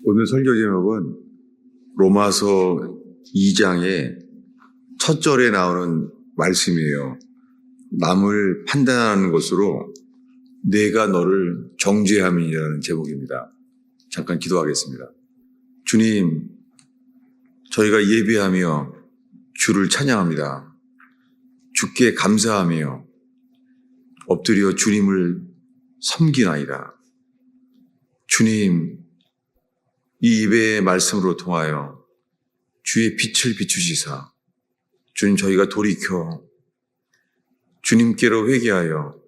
오늘 설교 제목은 로마서 2장의 첫 절에 나오는 말씀이에요. 남을 판단하는 것으로 내가 너를 정죄함이라는 제목입니다. 잠깐 기도하겠습니다. 주님, 저희가 예배하며 주를 찬양합니다. 주께 감사하며 엎드려 주님을 섬기나이다. 주님, 이 예배의 말씀으로 통하여 주의 빛을 비추시사 주님, 저희가 돌이켜 주님께로 회개하여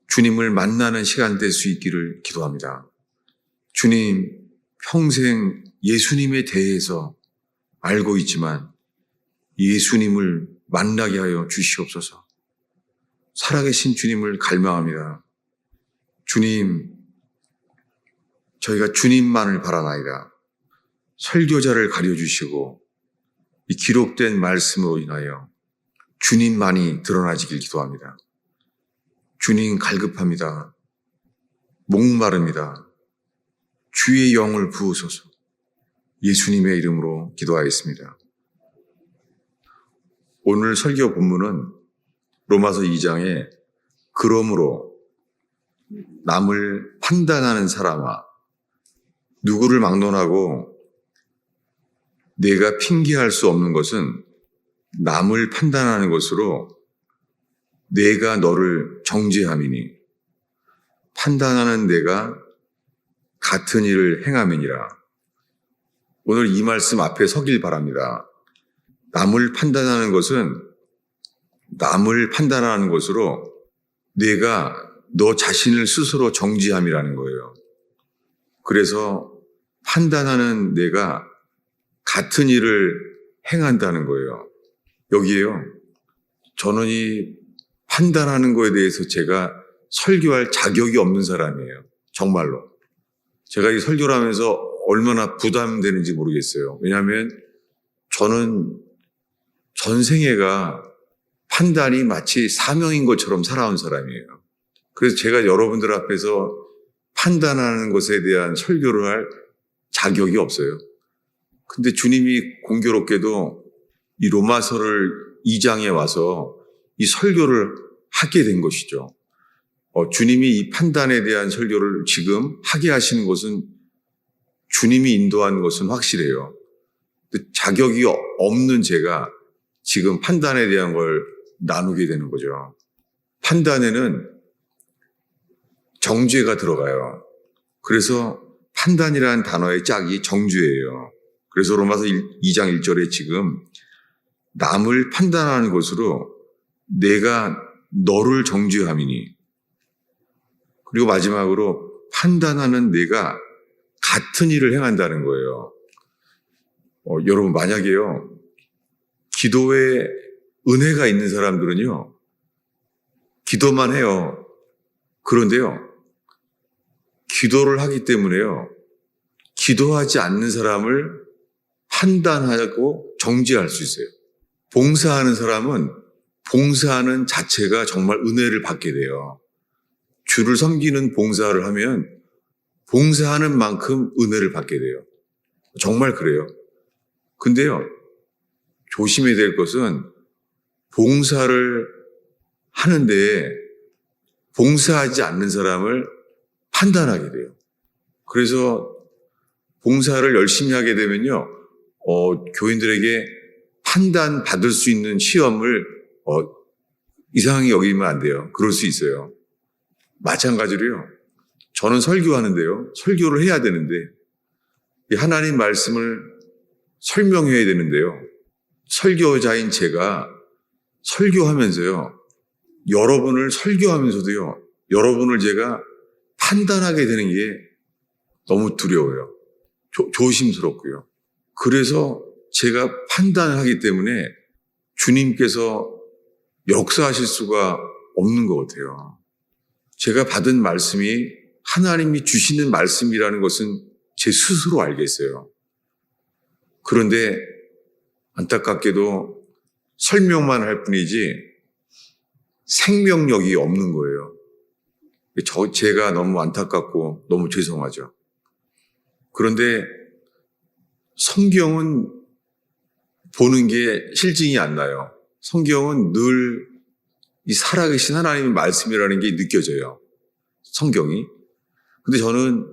주님을 만나는 시간 될 수 있기를 기도합니다. 주님, 평생 예수님에 대해서 알고 있지만 예수님을 만나게 하여 주시옵소서. 살아계신 주님을 갈망합니다. 주님, 저희가 주님만을 바라나이다. 설교자를 가려주시고 이 기록된 말씀으로 인하여 주님만이 드러나지길 기도합니다. 주님, 갈급합니다. 목마릅니다. 주의 영을 부으소서. 예수님의 이름으로 기도하겠습니다. 오늘 설교 본문은 로마서 2장에 그러므로 남을 판단하는 사람아, 누구를 막론하고 내가 핑계할 수 없는 것은 남을 판단하는 것으로 내가 너를 정죄함이니 판단하는 내가 같은 일을 행함이니라. 오늘 이 말씀 앞에 서길 바랍니다. 남을 판단하는 것으로 내가 너 자신을 스스로 정죄함이라는 거예요. 그래서 판단하는 내가 같은 일을 행한다는 거예요. 여기에요. 저는 이 판단하는 거에 대해서 제가 설교할 자격이 없는 사람이에요. 정말로. 제가 이 설교를 하면서 얼마나 부담되는지 모르겠어요. 왜냐하면 저는 전생애가 판단이 마치 사명인 것처럼 살아온 사람이에요. 그래서 제가 여러분들 앞에서 판단하는 것에 대한 설교를 할 자격이 없어요. 근데 주님이 공교롭게도 이 로마서를 2장에 와서 이 설교를 하게 된 것이죠. 주님이 이 판단에 대한 설교를 지금 하게 하시는 것은 주님이 인도한 것은 확실해요. 자격이 없는 제가 지금 판단에 대한 걸 나누게 되는 거죠. 판단에는 정죄가 들어가요. 그래서 판단이라는 단어의 짝이 정죄예요. 그래서 로마서 2장 1절에 지금 남을 판단하는 것으로 내가 너를 정죄함이니, 그리고 마지막으로 판단하는 내가 같은 일을 행한다는 거예요. 여러분, 만약에요, 기도에 은혜가 있는 사람들은요, 기도만 해요. 그런데요, 기도를 하기 때문에요, 기도하지 않는 사람을 판단하고 정죄할 수 있어요. 봉사하는 사람은 봉사하는 자체가 정말 은혜를 받게 돼요. 주를 섬기는 봉사를 하면 봉사하는 만큼 은혜를 받게 돼요. 정말 그래요. 근데요, 조심해야 될 것은 봉사를 하는데 봉사하지 않는 사람을 판단하게 돼요. 그래서 봉사를 열심히 하게 되면요, 교인들에게 판단받을 수 있는 시험을 이상하게 여기면 안 돼요. 그럴 수 있어요. 마찬가지로요, 저는 설교하는데요, 설교를 해야 되는데 이 하나님 말씀을 설명해야 되는데요, 설교자인 제가 설교하면서요, 여러분을 설교하면서도요, 여러분을 제가 판단하게 되는 게 너무 두려워요. 조심스럽고요. 그래서 제가 판단을 하기 때문에 주님께서 역사하실 수가 없는 것 같아요. 제가 받은 말씀이 하나님이 주시는 말씀이라는 것은 제 스스로 알겠어요. 그런데 안타깝게도 설명만 할 뿐이지 생명력이 없는 거예요. 제가 너무 안타깝고 너무 죄송하죠. 그런데 성경은 보는 게 실증이 안 나요. 성경은 늘 이 살아계신 하나님의 말씀이라는 게 느껴져요. 성경이. 근데 저는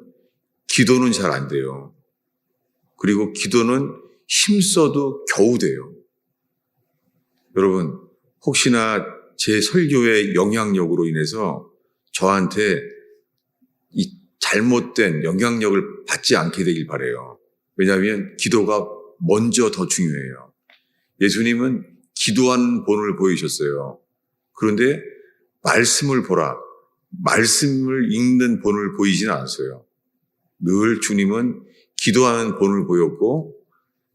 기도는 잘 안 돼요. 그리고 기도는 힘써도 겨우 돼요. 여러분, 혹시나 제 설교의 영향력으로 인해서 저한테 이 잘못된 영향력을 받지 않게 되길 바라요. 왜냐하면 기도가 먼저 더 중요해요. 예수님은 기도하는 본을 보이셨어요. 그런데 말씀을 보라, 말씀을 읽는 본을 보이지는 않았어요. 늘 주님은 기도하는 본을 보였고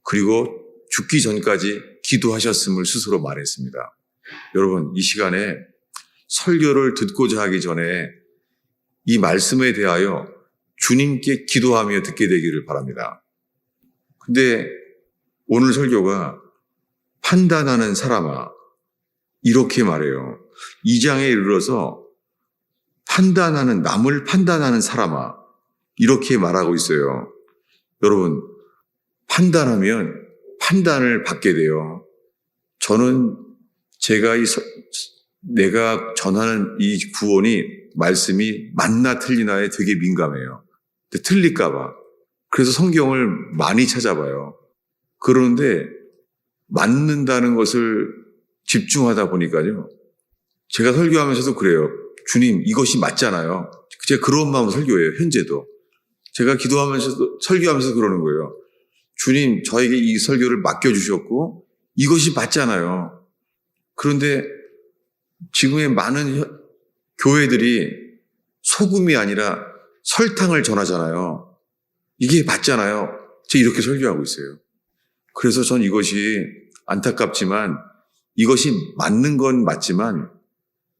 그리고 죽기 전까지 기도하셨음을 스스로 말했습니다. 여러분, 이 시간에 설교를 듣고자 하기 전에 이 말씀에 대하여 주님께 기도하며 듣게 되기를 바랍니다. 근데 오늘 설교가 판단하는 사람아 이렇게 말해요. 2장에 이르러서 판단하는, 남을 판단하는 사람아 이렇게 말하고 있어요. 여러분, 판단하면 판단을 받게 돼요. 저는 내가 전하는 이 구원이 말씀이 맞나 틀리나에 되게 민감해요. 근데 틀릴까봐. 그래서 성경을 많이 찾아봐요. 그런데 맞는다는 것을 집중하다 보니까요. 제가 설교하면서도 그래요. 주님, 이것이 맞잖아요. 제가 그런 마음으로 설교해요. 현재도. 제가 기도하면서도 설교하면서 그러는 거예요. 주님, 저에게 이 설교를 맡겨주셨고 이것이 맞잖아요. 그런데 지금의 많은 교회들이 소금이 아니라 설탕을 전하잖아요. 이게 맞잖아요. 제가 이렇게 설교하고 있어요. 그래서 전 이것이 안타깝지만 이것이 맞는 건 맞지만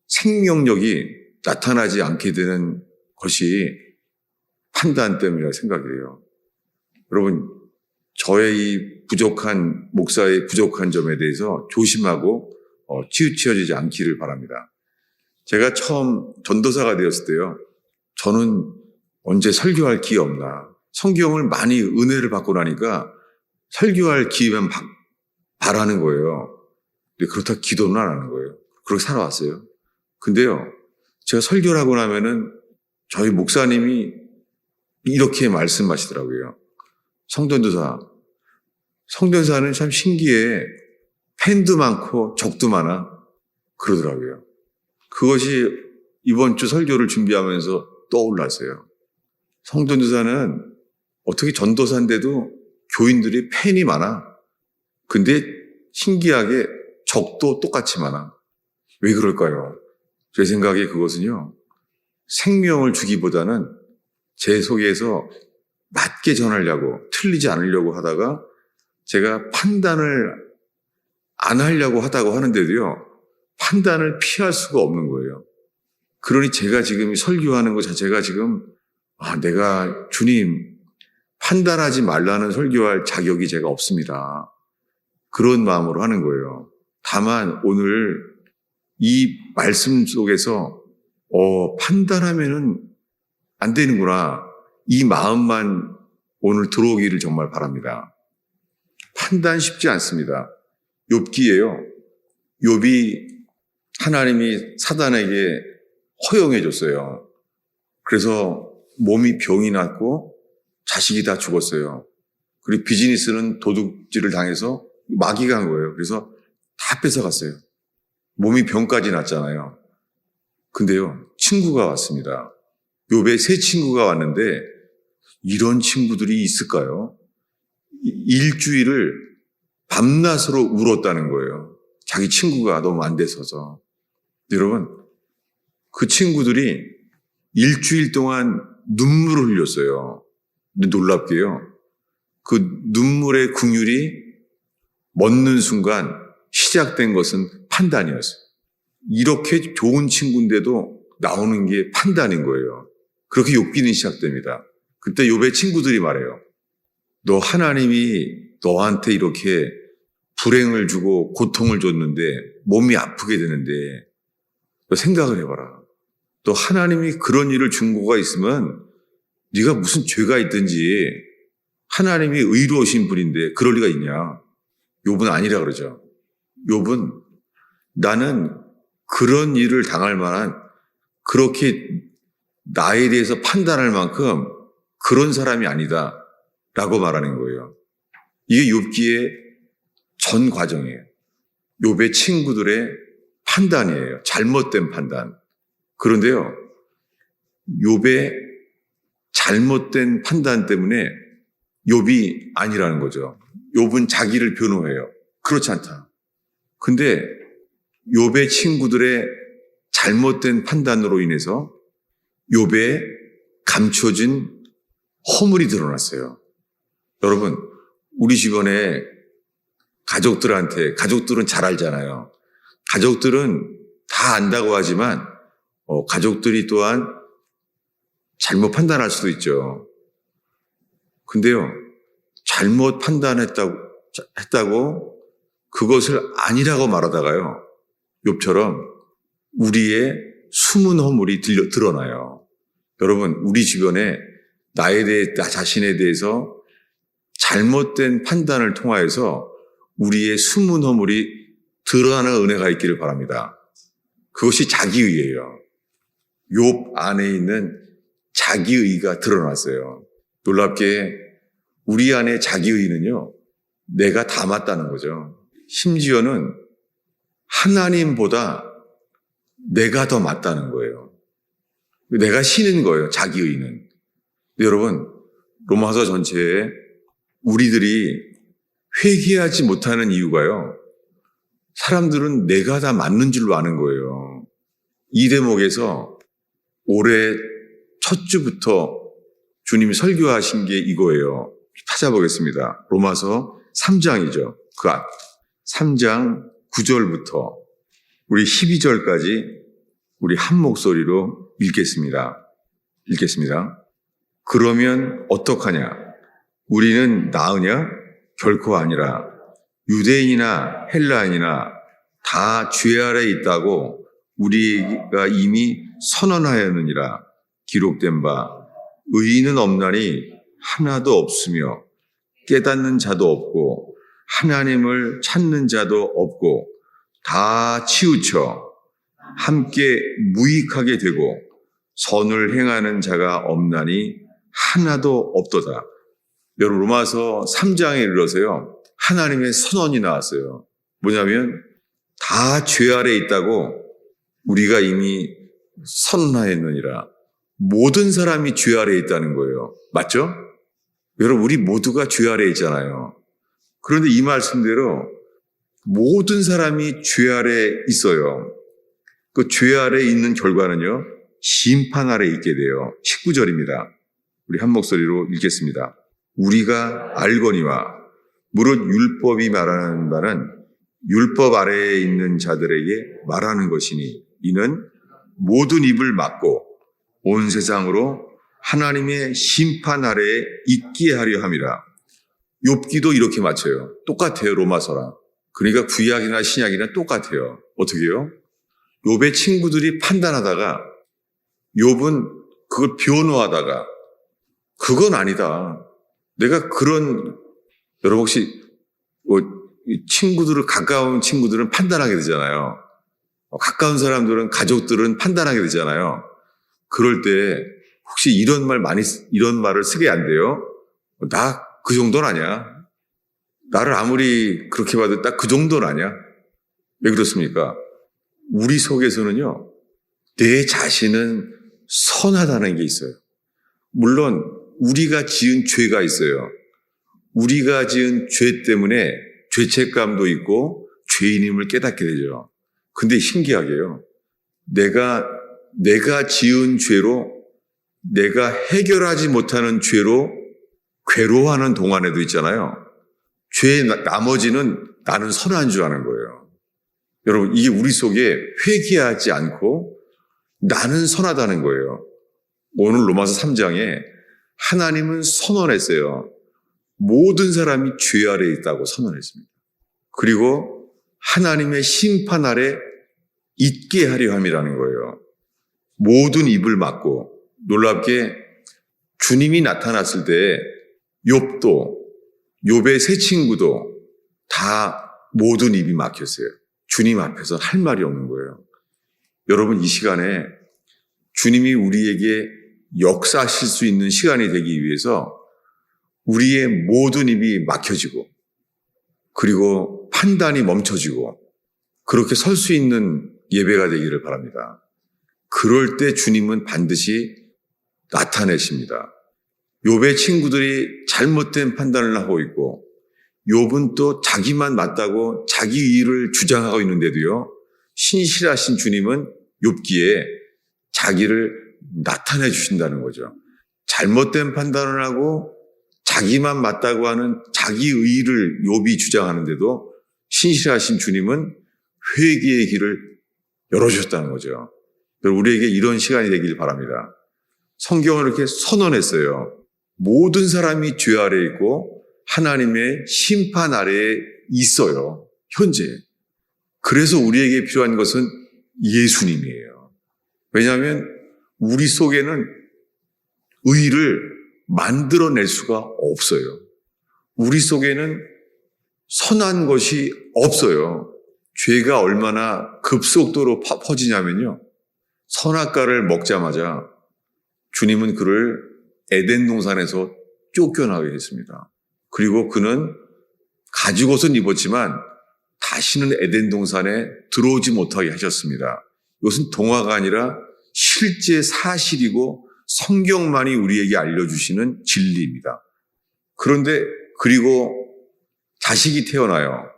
생명력이 나타나지 않게 되는 것이 판단 때문이라고 생각해요. 여러분, 저의 이 부족한, 목사의 부족한 점에 대해서 조심하고 치우쳐지지 않기를 바랍니다. 제가 처음 전도사가 되었을 때요. 저는 언제 설교할 기회 없나. 성경을 많이 은혜를 받고 나니까 설교할 기회만 바라는 거예요. 근데 그렇다고 기도는 안 하는 거예요. 그렇게 살아왔어요. 근데요, 제가 설교를 하고 나면은 저희 목사님이 이렇게 말씀하시더라고요. 성전도사는 참 신기해. 팬도 많고 적도 많아. 그러더라고요. 그것이 이번 주 설교를 준비하면서 떠올랐어요. 성전도사는 어떻게 전도사인데도 교인들이 팬이 많아. 근데 신기하게 적도 똑같이 많아. 왜 그럴까요? 제 생각에 그것은요, 생명을 주기보다는 제 속에서 맞게 전하려고, 틀리지 않으려고 하다가 제가 판단을 안 하려고 하다고 하는데도요, 판단을 피할 수가 없는 거예요. 그러니 제가 지금 설교하는 것 자체가 지금, 내가 주님, 판단하지 말라는 설교할 자격이 제가 없습니다. 그런 마음으로 하는 거예요. 다만 오늘 이 말씀 속에서 판단하면은 안 되는구나. 이 마음만 오늘 들어오기를 정말 바랍니다. 판단 쉽지 않습니다. 욥기예요. 욥이 하나님이 사단에게 허용해 줬어요. 그래서 몸이 병이 났고 자식이 다 죽었어요. 그리고 비즈니스는 도둑질을 당해서 마귀가 한 거예요. 그래서 다 뺏어갔어요. 몸이 병까지 났잖아요. 근데요, 친구가 왔습니다. 욥의 세 친구가 왔는데 이런 친구들이 있을까요? 일주일을 밤낮으로 울었다는 거예요. 자기 친구가 너무 안 돼서서. 여러분, 그 친구들이 일주일 동안 눈물을 흘렸어요. 근데 놀랍게요, 그 눈물의 긍휼이 멎는 순간 시작된 것은 판단이었어요. 이렇게 좋은 친구인데도 나오는 게 판단인 거예요. 그렇게 욥기는 시작됩니다. 그때 욥의 친구들이 말해요. 너 하나님이 너한테 이렇게 불행을 주고 고통을 줬는데 몸이 아프게 되는데 너 생각을 해봐라. 또 하나님이 그런 일을 준 거가 있으면 네가 무슨 죄가 있든지 하나님이 의로우신 분인데 그럴 리가 있냐? 욥은 아니라 그러죠. 욥은 나는 그런 일을 당할 만한, 그렇게 나에 대해서 판단할 만큼 그런 사람이 아니다 라고 말하는 거예요. 이게 욥기의 전 과정이에요. 욥의 친구들의 판단이에요. 잘못된 판단. 그런데요, 욥의 잘못된 판단 때문에 욥이 아니라는 거죠. 욥은 자기를 변호해요. 그렇지 않다. 근데 욥의 친구들의 잘못된 판단으로 인해서 욥의 감춰진 허물이 드러났어요. 여러분, 우리 주변에 가족들은 잘 알잖아요. 가족들은 다 안다고 하지만 가족들이 또한 잘못 판단할 수도 있죠. 근데요, 잘못 판단했다고 그것을 아니라고 말하다가요, 욥처럼 우리의 숨은 허물이 드러나요. 여러분, 우리 주변에 나 자신에 대해서 잘못된 판단을 통하여서 우리의 숨은 허물이 드러나는 은혜가 있기를 바랍니다. 그것이 자기의예요. 욥 안에 있는 자기의가 드러났어요. 놀랍게 우리 안에 자기의는요, 내가 다 맞다는 거죠. 심지어는 하나님보다 내가 더 맞다는 거예요. 내가 신인 거예요, 자기의는. 여러분, 로마서 전체에 우리들이 회개하지 못하는 이유가요, 사람들은 내가 다 맞는 줄로 아는 거예요. 이 대목에서 올해 첫 주부터 주님이 설교하신 게 이거예요. 찾아보겠습니다. 로마서 3장이죠. 그 앞. 3장 9절부터 우리 12절까지 우리 한 목소리로 읽겠습니다. 그러면 어떡하냐? 우리는 나으냐? 결코 아니라. 유대인이나 헬라인이나 다 죄 아래 있다고 우리가 이미 선언하였느니라. 기록된 바 의인은 없나니 하나도 없으며 깨닫는 자도 없고 하나님을 찾는 자도 없고 다 치우쳐 함께 무익하게 되고 선을 행하는 자가 없나니 하나도 없도다. 여러분, 로마서 3장에 이르러서요, 하나님의 선언이 나왔어요. 뭐냐면 다 죄 아래 있다고 우리가 이미 선언하였느니라. 모든 사람이 죄 아래 있다는 거예요. 맞죠? 여러분, 우리 모두가 죄 아래 있잖아요. 그런데 이 말씀대로 모든 사람이 죄 아래 있어요. 그 죄 아래 있는 결과는요, 심판 아래 있게 돼요. 19절입니다. 우리 한 목소리로 읽겠습니다. 우리가 알거니와 무릇 율법이 말하는 바는 율법 아래에 있는 자들에게 말하는 것이니 이는 모든 입을 막고 온 세상으로 하나님의 심판 아래에 있게 하려 함이라. 욥기도 이렇게 맞춰요. 똑같아요, 로마서랑. 그러니까 구약이나 신약이나 똑같아요. 어떻게 해요? 욥의 친구들이 판단하다가 욥은 그걸 변호하다가 그건 아니다. 내가 여러분 혹시 가까운 친구들은 판단하게 되잖아요. 가까운 사람들은, 가족들은 판단하게 되잖아요. 그럴 때 혹시 이런 말을 쓰게 안 돼요? 나 그 정도는 아니야. 나를 아무리 그렇게 봐도 딱 그 정도는 아니야. 왜 그렇습니까? 우리 속에서는요, 내 자신은 선하다는 게 있어요. 물론 우리가 지은 죄가 있어요. 우리가 지은 죄 때문에 죄책감도 있고 죄인임을 깨닫게 되죠. 근데 신기하게요, 내가 지은 죄로, 내가 해결하지 못하는 죄로 괴로워하는 동안에도 있잖아요. 나머지는 나는 선한 줄 아는 거예요. 여러분, 이게 우리 속에 회개하지 않고 나는 선하다는 거예요. 오늘 로마서 3장에 하나님은 선언했어요. 모든 사람이 죄 아래 있다고 선언했습니다. 그리고 하나님의 심판 아래 있게 하려 함이라는 거예요. 모든 입을 막고, 놀랍게 주님이 나타났을 때 욥도, 욥의 세 친구도 다 모든 입이 막혔어요. 주님 앞에서 할 말이 없는 거예요. 여러분, 이 시간에 주님이 우리에게 역사하실 수 있는 시간이 되기 위해서 우리의 모든 입이 막혀지고 그리고 판단이 멈춰지고 그렇게 설 수 있는 예배가 되기를 바랍니다. 그럴 때 주님은 반드시 나타내십니다. 욥의 친구들이 잘못된 판단을 하고 있고 욥은 또 자기만 맞다고 자기 의를 주장하고 있는데도요, 신실하신 주님은 욥기에 자기를 나타내 주신다는 거죠. 잘못된 판단을 하고 자기만 맞다고 하는 자기 의를 욥이 주장하는데도 신실하신 주님은 회개의 길을 열어주셨다는 거죠. 우리에게 이런 시간이 되길 바랍니다. 성경을 이렇게 선언했어요. 모든 사람이 죄 아래에 있고 하나님의 심판 아래에 있어요. 현재. 그래서 우리에게 필요한 것은 예수님이에요. 왜냐하면 우리 속에는 의를 만들어낼 수가 없어요. 우리 속에는 선한 것이 없어요. 죄가 얼마나 급속도로 퍼지냐면요. 선악과를 먹자마자 주님은 그를 에덴 동산에서 쫓겨나게 했습니다. 그리고 그는 가죽옷은 입었지만 다시는 에덴 동산에 들어오지 못하게 하셨습니다. 이것은 동화가 아니라 실제 사실이고 성경만이 우리에게 알려주시는 진리입니다. 그런데 그리고 자식이 태어나요.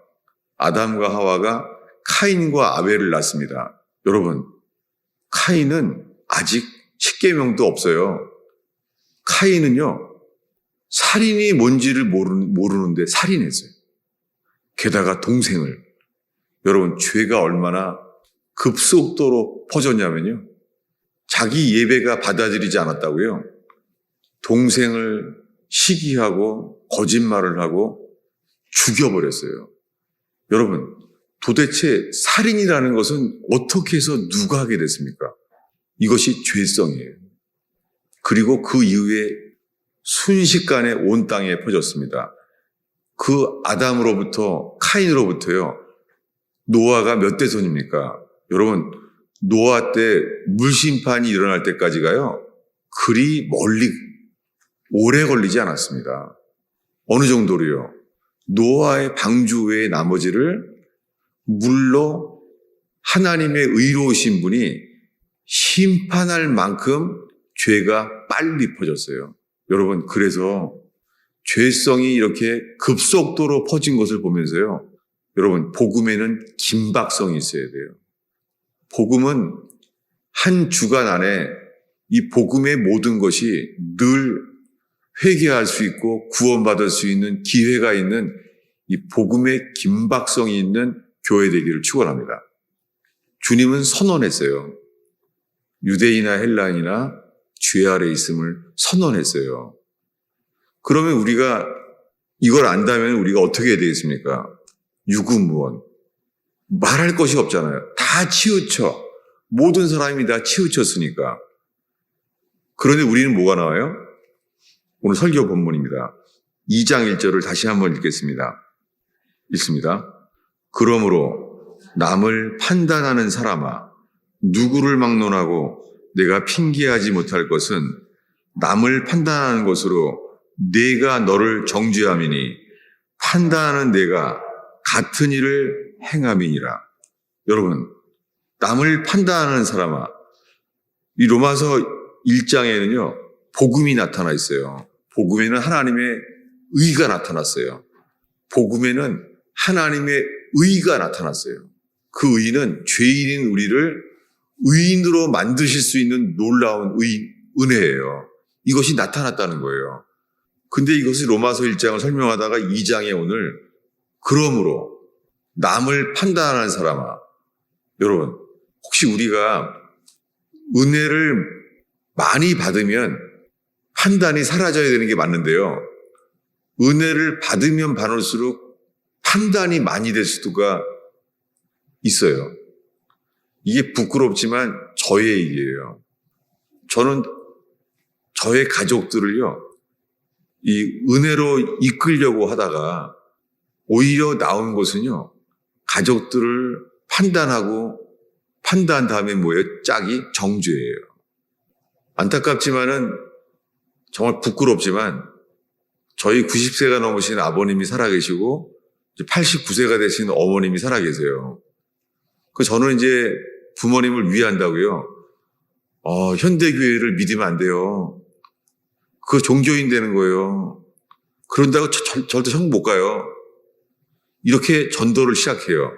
아담과 하와가 카인과 아벨을 낳습니다. 여러분, 카인은 아직 십계명도 없어요. 카인은요, 살인이 뭔지를 모르는데 살인했어요. 게다가 동생을. 여러분, 죄가 얼마나 급속도로 퍼졌냐면요. 자기 예배가 받아들이지 않았다고요. 동생을 시기하고 거짓말을 하고 죽여버렸어요. 여러분, 도대체 살인이라는 것은 어떻게 해서 누가 하게 됐습니까? 이것이 죄성이에요. 그리고 그 이후에 순식간에 온 땅에 퍼졌습니다. 그 아담으로부터 카인으로부터요. 노아가 몇 대손입니까? 여러분, 노아 때 물심판이 일어날 때까지가요. 그리 멀리 오래 걸리지 않았습니다. 어느 정도로요? 노아의 방주 외의 나머지를 물로 하나님의 의로우신 분이 심판할 만큼 죄가 빨리 퍼졌어요. 여러분, 그래서 죄성이 이렇게 급속도로 퍼진 것을 보면서요. 여러분, 복음에는 긴박성이 있어야 돼요. 복음은 한 주간 안에 이 복음의 모든 것이 늘 회개할 수 있고 구원받을 수 있는 기회가 있는 이 복음의 긴박성이 있는 교회 되기를 축원합니다. 주님은 선언했어요. 유대인이나 헬라인이나 죄 아래 있음을 선언했어요. 그러면 우리가 이걸 안다면 우리가 어떻게 해야 되겠습니까? 유구무원. 말할 것이 없잖아요. 다 치우쳐. 모든 사람이 다 치우쳤으니까. 그런데 우리는 뭐가 나와요? 오늘 설교 본문입니다. 2장 1절을 다시 한번 읽겠습니다. 읽습니다. 그러므로 남을 판단하는 사람아, 누구를 막론하고 내가 핑계하지 못할 것은 남을 판단하는 것으로 내가 너를 정죄함이니 판단하는 내가 같은 일을 행함이니라. 여러분, 남을 판단하는 사람아, 이 로마서 1장에는요 복음이 나타나 있어요. 복음에는 하나님의 의가 나타났어요. 복음에는 하나님의 의가 나타났어요. 그 의는 죄인인 우리를 의인으로 만드실 수 있는 놀라운 은혜예요. 이것이 나타났다는 거예요. 근데 이것이 로마서 1장을 설명하다가 2장에 오늘 그러므로 남을 판단하는 사람아, 여러분, 혹시 우리가 은혜를 많이 받으면 판단이 사라져야 되는 게 맞는데요. 은혜를 받으면 받을수록 판단이 많이 될 수가 있어요. 이게 부끄럽지만 저의 얘기예요. 저는 저의 가족들을요, 이 은혜로 이끌려고 하다가 오히려 나온 것은요, 가족들을 판단한 다음에 뭐예요? 짝이 정죄예요. 안타깝지만은 정말 부끄럽지만 저희 90세가 넘으신 아버님이 살아계시고 89세가 되신 어머님이 살아계세요. 저는 이제 부모님을 위한다고요. 현대교회를 믿으면 안 돼요. 그거 종교인 되는 거예요. 그런다고 절대 천국 못 가요. 이렇게 전도를 시작해요.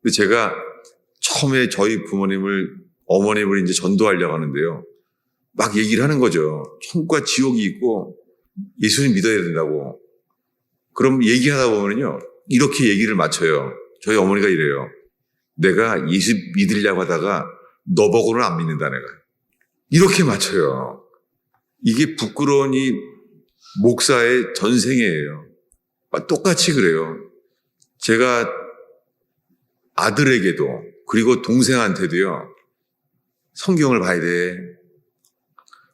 근데 제가 처음에 저희 어머님을 이제 전도하려고 하는데요. 막 얘기를 하는 거죠. 천국과 지옥이 있고 예수님 믿어야 된다고. 그럼 얘기하다 보면요. 이렇게 얘기를 맞춰요. 저희 어머니가 이래요. 내가 예수 믿으려고 하다가 너 보고는 안 믿는다 내가. 이렇게 맞춰요. 이게 부끄러운 이 목사의 전생이에요. 똑같이 그래요. 제가 아들에게도 그리고 동생한테도요. 성경을 봐야 돼.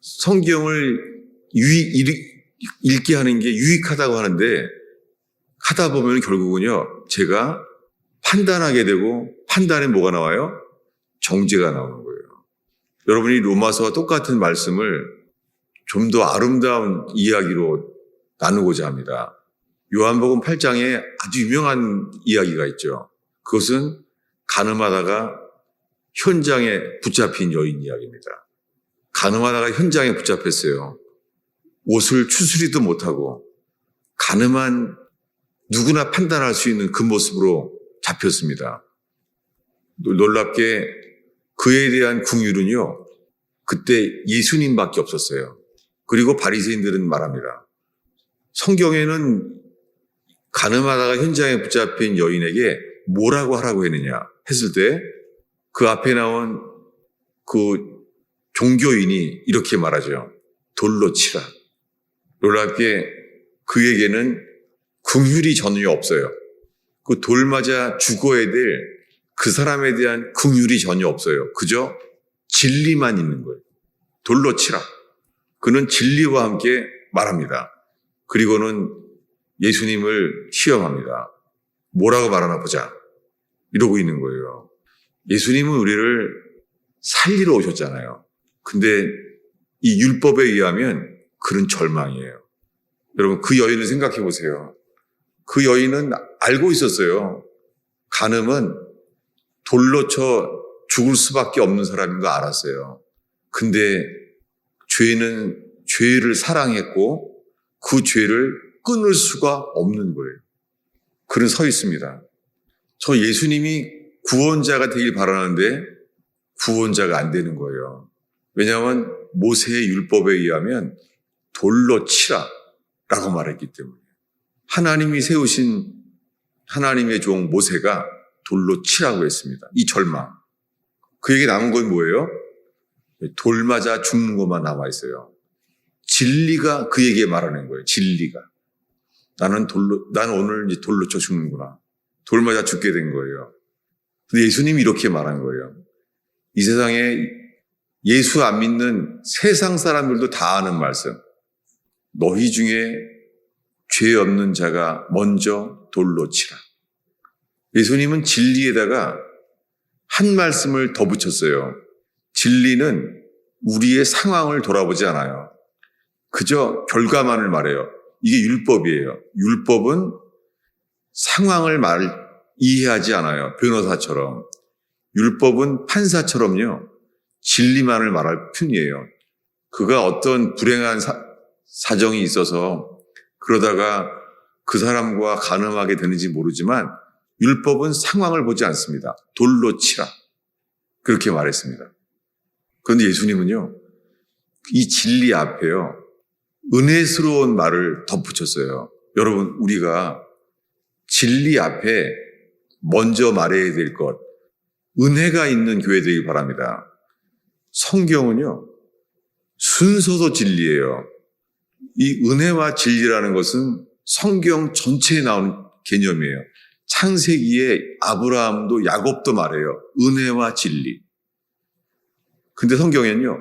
성경을 읽게 하는 게 유익하다고 하는데 하다 보면 결국은요. 제가 판단하게 되고 판단에 뭐가 나와요? 정죄가 나오는 거예요. 여러분이 로마서와 똑같은 말씀을 좀 더 아름다운 이야기로 나누고자 합니다. 요한복음 8장에 아주 유명한 이야기가 있죠. 그것은 가늠하다가 현장에 붙잡힌 여인 이야기입니다. 가늠하다가 현장에 붙잡혔어요. 옷을 추스리도 못하고 가늠한 누구나 판단할 수 있는 그 모습으로 잡혔습니다. 놀랍게 그에 대한 긍휼은요. 그때 예수님밖에 없었어요. 그리고 바리새인들은 말합니다. 성경에는 가늠하다가 현장에 붙잡힌 여인에게 뭐라고 하라고 했느냐 했을 때 그 앞에 나온 그 종교인이 이렇게 말하죠. 돌로 치라. 놀랍게 그에게는 긍휼이 전혀 없어요. 그 돌 맞아 죽어야 될 그 사람에 대한 긍휼이 전혀 없어요. 그저 진리만 있는 거예요. 돌로 치라. 그는 진리와 함께 말합니다. 그리고는 예수님을 시험합니다. 뭐라고 말하나 보자. 이러고 있는 거예요. 예수님은 우리를 살리러 오셨잖아요. 근데 이 율법에 의하면 그런 절망이에요. 여러분 그 여인을 생각해 보세요. 그 여인은 알고 있었어요. 간음은 돌로 쳐 죽을 수밖에 없는 사람인 거 알았어요. 근데 죄를 사랑했고 그 죄를 끊을 수가 없는 거예요. 그는 서 있습니다. 저 예수님이 구원자가 되길 바라는데 구원자가 안 되는 거예요. 왜냐하면 모세의 율법에 의하면 돌로 치라 라고 말했기 때문에 하나님이 세우신 하나님의 종 모세가 돌로 치라고 했습니다. 이 절망. 그에게 남은 건 뭐예요? 돌 맞아 죽는 것만 남아있어요. 진리가 그에게 말하는 거예요. 진리가. 나는 오늘 이제 돌로 쳐 죽는구나. 돌 맞아 죽게 된 거예요. 근데 예수님이 이렇게 말한 거예요. 이 세상에 예수 안 믿는 세상 사람들도 다 아는 말씀. 너희 중에 죄 없는 자가 먼저 돌로 치라. 예수님은 진리에다가 한 말씀을 더 붙였어요. 진리는 우리의 상황을 돌아보지 않아요. 그저 결과만을 말해요. 이게 율법이에요. 율법은 상황을 이해하지 않아요. 변호사처럼. 율법은 판사처럼요. 진리만을 말할 뿐이에요. 그가 어떤 불행한 사정이 있어서 그러다가 그 사람과 간음하게 되는지 모르지만 율법은 상황을 보지 않습니다. 돌로 치라. 그렇게 말했습니다. 그런데 예수님은요. 이 진리 앞에요. 은혜스러운 말을 덧붙였어요. 여러분 우리가 진리 앞에 먼저 말해야 될 것, 은혜가 있는 교회 되길 바랍니다. 성경은요. 순서도 진리예요. 이 은혜와 진리라는 것은 성경 전체에 나오는 개념이에요. 창세기에 아브라함도 야곱도 말해요. 은혜와 진리. 근데 성경에는요.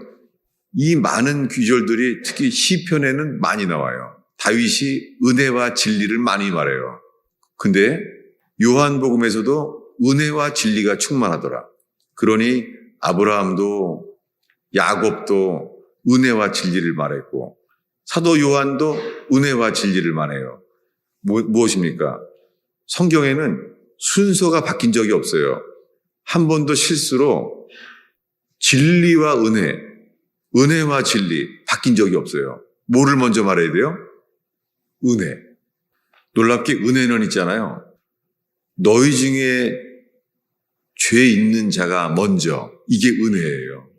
이 많은 구절들이 특히 시편에는 많이 나와요. 다윗이 은혜와 진리를 많이 말해요. 근데 요한복음에서도 은혜와 진리가 충만하더라. 그러니 아브라함도 야곱도 은혜와 진리를 말했고 사도 요한도 은혜와 진리를 말해요. 무엇입니까? 성경에는 순서가 바뀐 적이 없어요. 한 번도 실수로 진리와 은혜, 은혜와 진리 바뀐 적이 없어요. 뭐를 먼저 말해야 돼요? 은혜. 놀랍게 은혜는 있잖아요. 너희 중에 죄 있는 자가 먼저. 이게 은혜예요.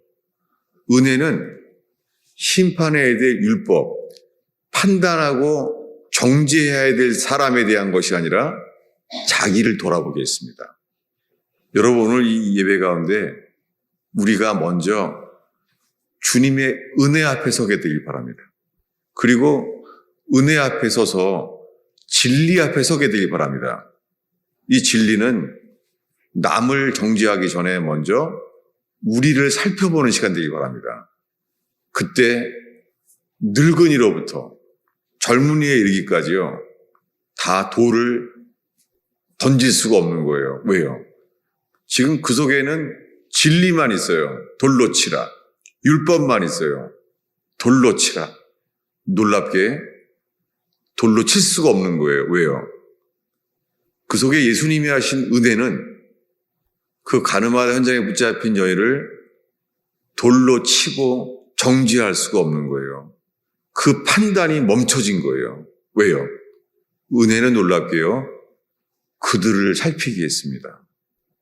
은혜는 심판해야 될 율법, 판단하고 정죄해야 될 사람에 대한 것이 아니라 자기를 돌아보게 했습니다. 여러분, 오늘 이 예배 가운데 우리가 먼저 주님의 은혜 앞에 서게 되길 바랍니다. 그리고 은혜 앞에 서서 진리 앞에 서게 되길 바랍니다. 이 진리는 남을 정죄하기 전에 먼저 우리를 살펴보는 시간 되길 바랍니다. 그때 늙은이로부터 젊은이에 이르기까지요, 다 돌을 던질 수가 없는 거예요. 왜요? 지금 그 속에는 진리만 있어요. 돌로 치라. 율법만 있어요. 돌로 치라. 놀랍게 돌로 칠 수가 없는 거예요. 왜요? 그 속에 예수님이 하신 은혜는 그 가늠한 현장에 붙잡힌 여인을 돌로 치고 정죄할 수가 없는 거예요. 그 판단이 멈춰진 거예요. 왜요? 은혜는 놀랍게요, 그들을 살피게 했습니다.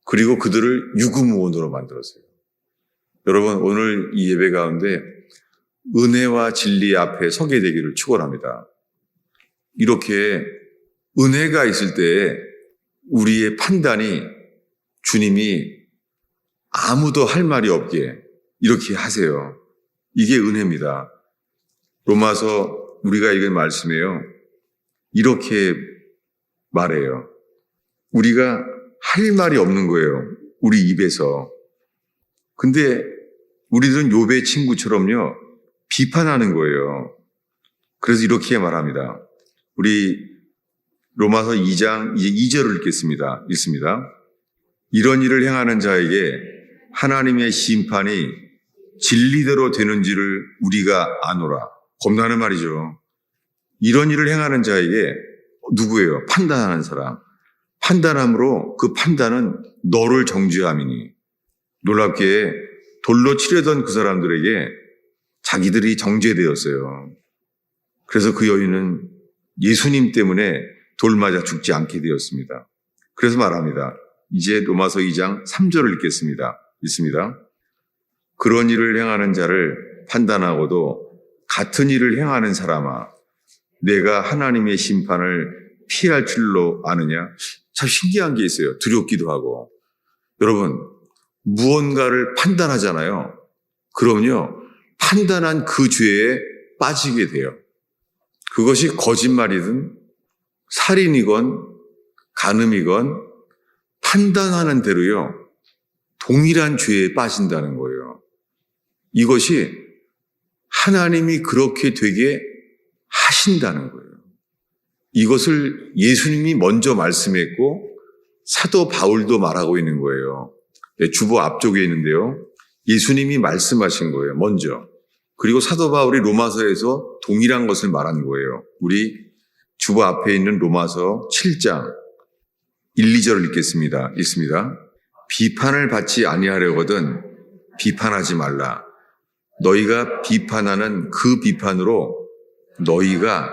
그리고 그들을 유구무원으로 만들었어요. 여러분, 오늘 이 예배 가운데 은혜와 진리 앞에 서게 되기를 축원합니다. 이렇게 은혜가 있을 때 우리의 판단이 주님이 아무도 할 말이 없게 이렇게 하세요. 이게 은혜입니다. 로마서 우리가 읽은 말씀이에요. 이렇게 말해요. 우리가 할 말이 없는 거예요. 우리 입에서. 근데 우리들은 욥의 친구처럼요, 비판하는 거예요. 그래서 이렇게 말합니다. 우리 로마서 2장 이제 2절을 읽습니다. 이런 일을 행하는 자에게 하나님의 심판이 진리대로 되는지를 우리가 아노라. 겁나는 말이죠. 이런 일을 행하는 자에게 누구예요? 판단하는 사람. 판단함으로 그 판단은 너를 정죄함이니. 놀랍게 돌로 치려던 그 사람들에게 자기들이 정죄되었어요. 그래서 그 여인은 예수님 때문에 돌 맞아 죽지 않게 되었습니다. 그래서 말합니다. 이제 로마서 2장 3절을 읽겠습니다. 읽습니다. 그런 일을 행하는 자를 판단하고도 같은 일을 행하는 사람아, 내가 하나님의 심판을 피할 줄로 아느냐? 참 신기한 게 있어요. 두렵기도 하고. 여러분, 무언가를 판단하잖아요. 그럼요, 판단한 그 죄에 빠지게 돼요. 그것이 거짓말이든 살인이건 간음이건 판단하는 대로요, 동일한 죄에 빠진다는 거예요. 이것이 하나님이 그렇게 되게 하신다는 거예요. 이것을 예수님이 먼저 말씀했고 사도 바울도 말하고 있는 거예요. 주보 앞쪽에 있는데요, 예수님이 말씀하신 거예요, 먼저. 그리고 사도 바울이 로마서에서 동일한 것을 말한 거예요. 우리 주보 앞에 있는 로마서 7장 1, 2절을 읽겠습니다. 읽습니다. 비판을 받지 아니하려거든 비판하지 말라. 너희가 비판하는 그 비판으로 너희가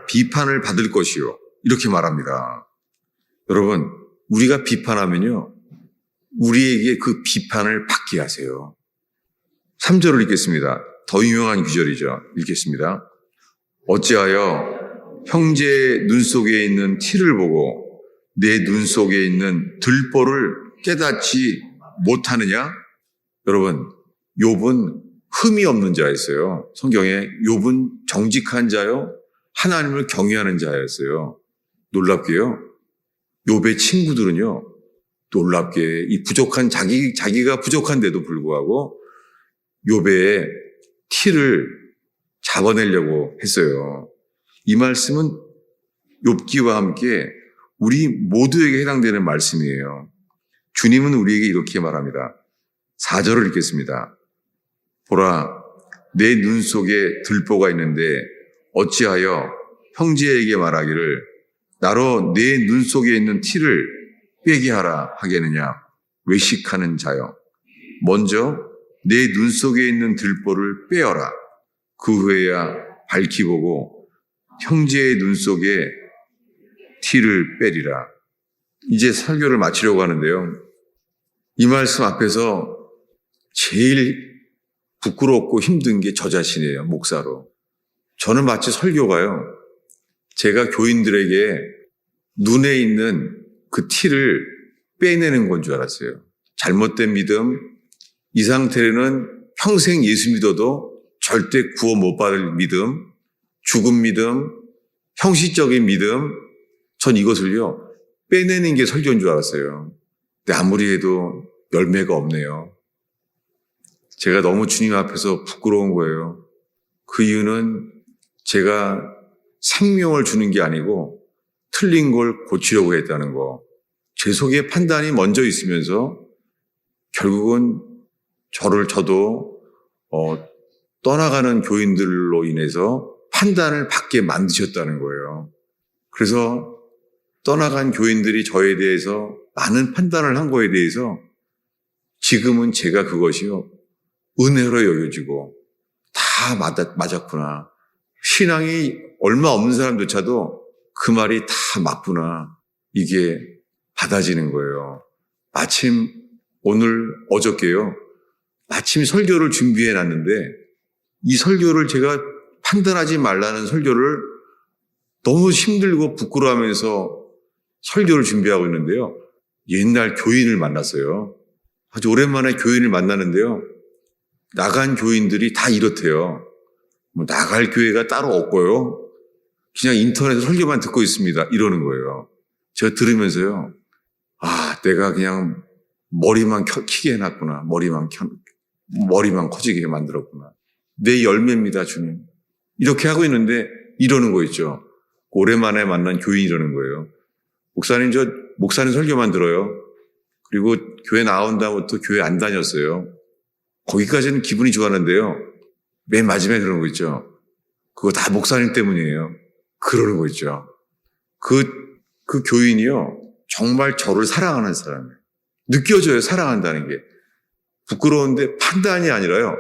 비판을 받을 것이요. 이렇게 말합니다. 여러분, 우리가 비판하면요, 우리에게 그 비판을 받게 하세요. 3절을 읽겠습니다. 더 유명한 구절이죠. 읽겠습니다. 어찌하여 형제의 눈 속에 있는 티를 보고 내 눈 속에 있는 들보를 깨닫지 못하느냐? 여러분, 욥은 흠이 없는 자였어요. 성경에 욥은 정직한 자요, 하나님을 경외하는 자였어요. 놀랍게요, 욥의 친구들은요, 놀랍게 이 부족한 자기가 부족한데도 불구하고 욥의 티를 잡아내려고 했어요. 이 말씀은 욥기와 함께 우리 모두에게 해당되는 말씀이에요. 주님은 우리에게 이렇게 말합니다. 4절을 읽겠습니다. 보라, 내 눈 속에 들보가 있는데 어찌하여 형제에게 말하기를 나로 내 눈 속에 있는 티를 빼게 하라 하겠느냐. 외식하는 자여, 먼저 내 눈 속에 있는 들보를 빼어라. 그 후에야 밝히 보고 형제의 눈 속에 티를 빼리라. 이제 설교를 마치려고 하는데요. 이 말씀 앞에서 제일 부끄럽고 힘든 게 저 자신이에요. 목사로. 저는 마치 설교가요. 제가 교인들에게 눈에 있는 그 티를 빼내는 건 줄 알았어요. 잘못된 믿음, 이 상태로는 평생 예수 믿어도 절대 구원 못 받을 믿음, 죽은 믿음, 형식적인 믿음, 전 이것을요, 빼내는 게 설교인 줄 알았어요. 근데 아무리 해도 열매가 없네요. 제가 너무 주님 앞에서 부끄러운 거예요. 그 이유는 제가 생명을 주는 게 아니고 틀린 걸 고치려고 했다는 거. 제 속에 판단이 먼저 있으면서 결국은 저도 떠나가는 교인들로 인해서 판단을 받게 만드셨다는 거예요. 그래서 떠나간 교인들이 저에 대해서 많은 판단을 한 거에 대해서 지금은 제가 그것이요, 은혜로 여겨지고 다 맞았구나. 신앙이 얼마 없는 사람조차도 그 말이 다 맞구나. 이게 받아지는 거예요. 마침 어저께요. 마침 설교를 준비해 놨는데 이 설교를 제가 판단하지 말라는 설교를 너무 힘들고 부끄러워하면서 설교를 준비하고 있는데요. 옛날 교인을 만났어요. 아주 오랜만에 교인을 만나는데요. 나간 교인들이 다 이렇대요. 나갈 교회가 따로 없고요. 그냥 인터넷 설교만 듣고 있습니다. 이러는 거예요. 제가 들으면서요. 내가 그냥 머리만 키게 해놨구나. 머리만 커지게 만들었구나. 내 열매입니다, 주님. 이렇게 하고 있는데 이러는 거 있죠. 오랜만에 만난 교인이 이러는 거예요. 목사님 설교만 들어요. 그리고 교회 나온 다음부터 교회 안 다녔어요. 거기까지는 기분이 좋았는데요. 맨 마지막에 그러는 거 있죠. 그거 다 목사님 때문이에요. 그러는 거 있죠. 그 교인이요. 정말 저를 사랑하는 사람이에요. 느껴져요, 사랑한다는 게. 부끄러운데 판단이 아니라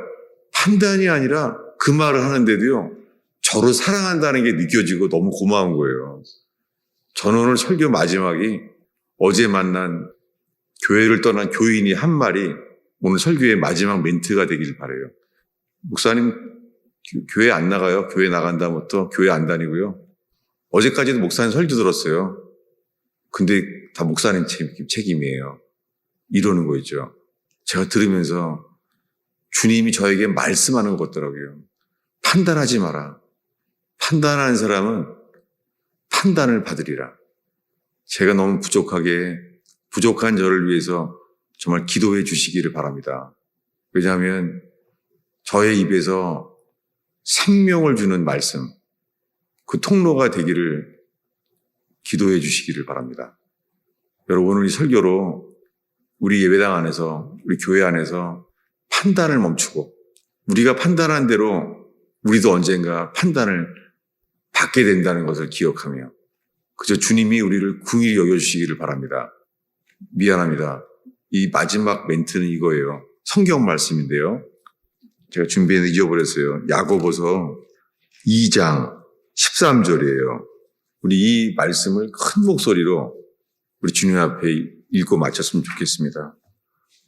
그 말을 하는데도요. 저를 사랑한다는 게 느껴지고 너무 고마운 거예요. 저는 오늘 설교 마지막이 어제 만난 교회를 떠난 교인이 한 말이 오늘 설교의 마지막 멘트가 되길 바라요. 목사님 교회 안 나가요? 교회 나간 다음부터 교회 안 다니고요. 어제까지도 목사님 설교 들었어요. 근데 다 목사님 책임이에요. 이러는 거 있죠. 제가 들으면서 주님이 저에게 말씀하는 것 같더라고요. 판단하지 마라. 판단하는 사람은 판단을 받으리라. 제가 너무 부족한 저를 위해서 정말 기도해 주시기를 바랍니다. 왜냐하면 저의 입에서 생명을 주는 말씀, 그 통로가 되기를 기도해 주시기를 바랍니다. 여러분, 오늘 이 설교로 우리 예배당 안에서, 우리 교회 안에서 판단을 멈추고 우리가 판단한 대로 우리도 언젠가 판단을 받게 된다는 것을 기억하며 그저 주님이 우리를 긍휼히 여겨주시기를 바랍니다. 미안합니다. 이 마지막 멘트는 이거예요. 성경 말씀인데요. 제가 준비해서 잊어버렸어요. 야고보서 2장 13절이에요. 우리 이 말씀을 큰 목소리로 우리 주님 앞에 읽고 마쳤으면 좋겠습니다.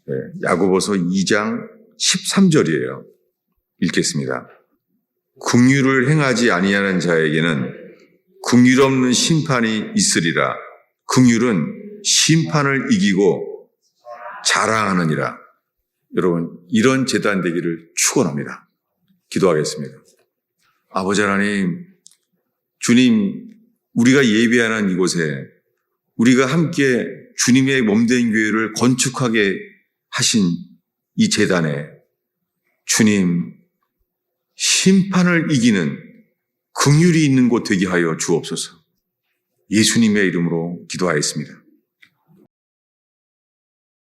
네, 야고보서 2장 13절이에요. 읽겠습니다. 긍휼을 행하지 아니하는 자에게는 긍휼 없는 심판이 있으리라. 긍휼은 심판을 이기고 자랑하느니라. 여러분, 이런 제단 되기를 축원합니다. 기도하겠습니다. 아버지 하나님, 주님, 우리가 예배하는 이곳에 우리가 함께 주님의 몸된 교회를 건축하게 하신 이 제단에 주님, 심판을 이기는 긍휼이 있는 곳 되게 하여 주옵소서. 예수님의 이름으로 기도하였습니다.